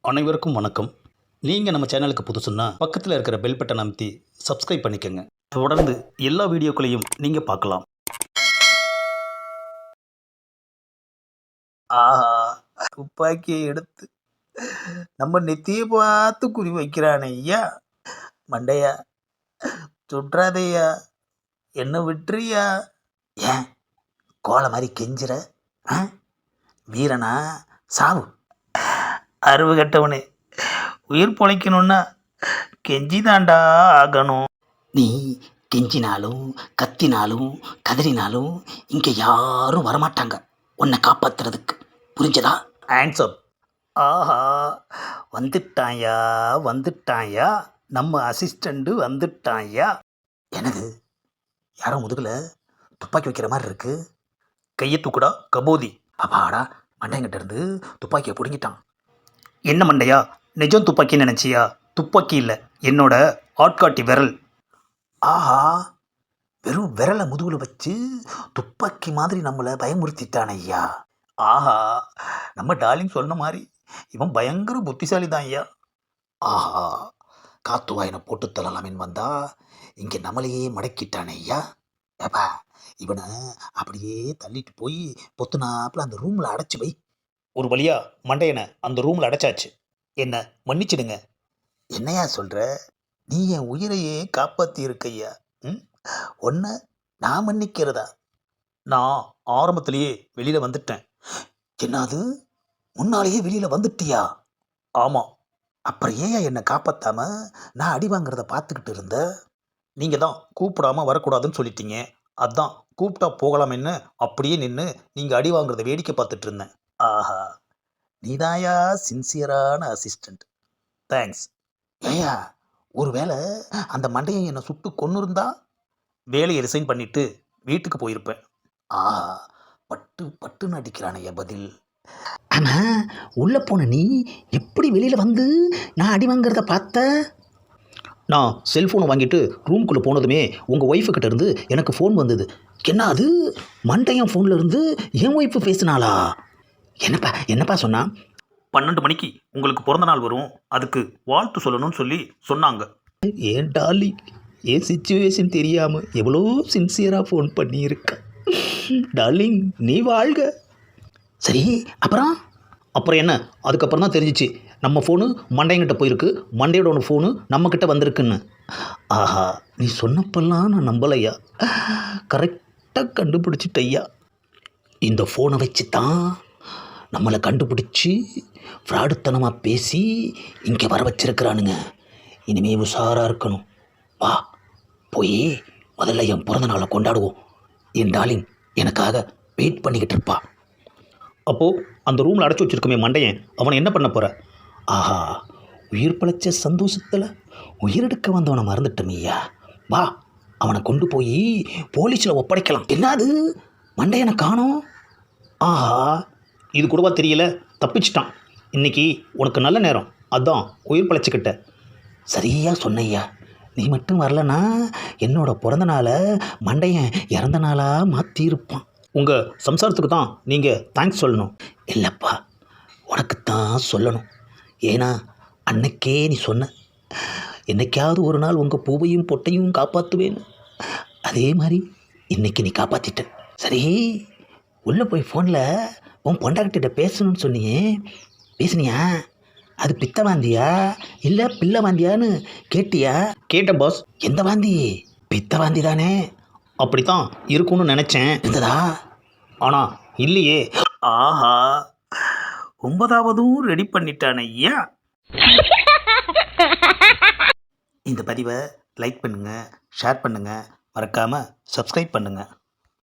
அனைவருக்கும் வணக்கம். நீங்கள் நம்ம சேனலுக்கு புதுசுன்னா பக்கத்தில் இருக்கிற பெல் பட்டன் அமைத்தி சப்ஸ்கிரைப் பண்ணிக்கோங்க. தொடர்ந்து எல்லா வீடியோக்களையும் நீங்கள் பார்க்கலாம். ஆஹா, துப்பாக்கியை எடுத்து நம்ம நெத்தியை பார்த்து குறி வைக்கிறானே ஐயா. மண்டையா, சுற்றாதையா, என்ன விட்டுறியா? ஏன் கோலை மாதிரி கெஞ்சுற? ஆ? வீரனா சாவு. அறிவு கட்டவனே, உயிர் பொழைக்கணும்னா கெஞ்சி தாண்டா ஆகணும். நீ கெஞ்சினாலும் கத்தினாலும் கதறினாலும் இங்கே யாரும் வரமாட்டாங்க உன்னை காப்பாத்துறதுக்கு. புரிஞ்சதா? ஆன்சர். ஆஹா, வந்துட்டாயா வந்துட்டாயா, நம்ம அசிஸ்டண்ட்டு வந்துட்டாயா. எனது யாரோ முதுகில் துப்பாக்கி வைக்கிற மாதிரி இருக்கு. கையை தூக்குடா கபோதி. அப்பாடா, மண்டையங்கிட்ட இருந்து துப்பாக்கியை பிடுங்கிட்டான். என்ன மண்டையா, நிஜம் துப்பாக்கின்னு நினச்சியா? துப்பாக்கி இல்லை, என்னோட ஆட்காட்டி விரல். ஆஹா, வெறும் விரலை முதுகில் வச்சு துப்பாக்கி மாதிரி நம்மளை பயமுறுத்திட்டான் ஐயா. ஆஹா, நம்ம டார்லிங் சொன்ன மாதிரி இவன் பயங்கர புத்திசாலி தான் ஐயா. ஆஹா, காத்து வாயினை போட்டு தள்ளலாமேன்னு வந்தா இங்கே நம்மளையே மடக்கிட்டானே ஐயா. ஏப்பா, இவனை அப்படியே தள்ளிட்டு போய் பொத்துனாப்புல அந்த ரூமில் அடைச்சி வை. ஒரு வழியா மண்டையனை அந்த ரூமில் அடைச்சாச்சு. என்ன மன்னிச்சிடுங்க. என்னையா சொல்கிற? நீ என் உயிரையே காப்பாற்றி இருக்கையா. ம், ஒன்று நான் மன்னிக்கிறதா? நான் ஆரம்பத்திலேயே வெளியில் வந்துட்டேன். என்னது, முன்னாலேயே வெளியில் வந்துட்டியா? ஆமாம். அப்புறம் ஏன் என்னை காப்பாற்றாம நான் அடி வாங்குறத பார்த்துக்கிட்டு இருந்த? நீங்கள் தான் கூப்பிடாம வரக்கூடாதுன்னு சொல்லிட்டீங்க. அதான் கூப்பிட்டா போகலாமென்னு அப்படியே நின்று நீங்கள் அடி வாங்குறத வேடிக்கை பார்த்துட்டு இருந்தேன். ஆஹா, நீதாயா சின்சியரான அசிஸ்டண்ட். தேங்க்ஸ். ஏயா, ஒருவேளை அந்த மண்டையை என்னை சுட்டு கொன்று இருந்தா? வேலையை ரிசைன் பண்ணிவிட்டு வீட்டுக்கு போயிருப்பேன். ஆஹா, பட்டு பட்டுன்னு அடிக்கிறானையா பதில். ஆனால் உள்ளே போன நீ எப்படி வெளியில் வந்து நான் அடி வாங்குறத பார்த்த? நான் செல்ஃபோனை வாங்கிட்டு ரூம்குள்ளே போனதுமே உங்கள் ஒய்ஃபுக்கிட்ட இருந்து எனக்கு ஃபோன் வந்தது. என்ன அது, மண்டையன் ஃபோனில் இருந்து என் ஒய்ஃபு பேசினாளா? என்னப்பா சொன்னா? 12 மணிக்கு உங்களுக்கு பிறந்த நாள் வரும், அதுக்கு வாழ்த்து சொல்லணும்னு சொன்னாங்க. ஏன் டார்லிங், என் சிச்சுவேஷன் தெரியாமல் எவ்வளோ சின்சியராக ஃபோன் பண்ணியிருக்க. டார்லிங், நீ வாழ்க. சரி, அப்புறம் என்ன, அதுக்கப்புறம் தான் தெரிஞ்சிச்சு நம்ம ஃபோனு மண்டையங்கிட்ட போயிருக்கு, மண்டையோட ஒன்று ஃபோனு நம்மக்கிட்ட வந்திருக்குன்னு. ஆஹா, நீ சொன்னப்பெல்லாம் நான் நம்பலையா. கரெக்டாக கண்டுபிடிச்சிட்டையா. இந்த ஃபோனை வச்சு தான் நம்மளை கண்டுபிடிச்சி ஃப்ராடுத்தனமாக பேசி இங்கே வர வச்சிருக்கிறானுங்க. இனிமே உஷாராக இருக்கணும். வா, போய் முதல்ல என் பிறந்த நாளை கொண்டாடுவோம். என் டார்லிங் எனக்காக வெயிட் பண்ணிக்கிட்டு இருப்பா. அப்போது அந்த ரூமில் அடைச்சி வச்சுருக்கோமே மண்டையன், அவனை என்ன பண்ண போகிற? ஆஹா, உயிர் பிழைச்ச சந்தோஷத்தில் உயிரெடுக்க வந்தவனை மறந்துட்டமையா. வா, அவனை கொண்டு போய் போலீஸில் ஒப்படைக்கலாம். என்னது, மண்டையனை காணோம்? ஆஹா, இது கூடவா தெரியல, தப்பிச்சிட்டான். இன்னைக்கு உனக்கு நல்ல நேரம், அதான் உயிர் பிழைச்சிக்கிட்ட. சரியா சொன்னையா. நீ மட்டும் வரலனா என்னோட பிறந்த நாளை மண்டையன் இறந்த நாளாக மாற்றியிருப்பான். உங்கள் சம்சாரத்துக்கு தான் நீங்கள் தேங்க்ஸ் சொல்லணும். இல்லைப்பா, உனக்குத்தான் சொல்லணும். ஏன்னா அன்னைக்கே நீ சொன்ன, என்னைக்காவது ஒரு நாள் உங்கள் பூவையும் பொட்டையும் காப்பாற்றுவேன்னு. அதே மாதிரி இன்னைக்கு நீ காப்பாற்றிட்ட. சரி, உள்ளே போய் ஃபோனில் உன் பொண்டாக்கிட்ட பேசணும்னு சொன்னியே, பேசுனியா? அது பித்த வாந்தியா இல்லை பிள்ளை வாந்தியான்னு கேட்டியா? கேட்டேன் பாஸ். எந்த வாந்தி? பித்த வாந்தி தானே? அப்படித்தான் இருக்கும்னு நினச்சேன். இருந்ததா? ஆனால் இல்லையே. ஆஹா, 9வதும் ரெடி பண்ணிட்டான் ஐயா. இந்த பதிவை லைக் பண்ணுங்கள், ஷேர் பண்ணுங்கள், மறக்காமல் சப்ஸ்கிரைப் பண்ணுங்கள்.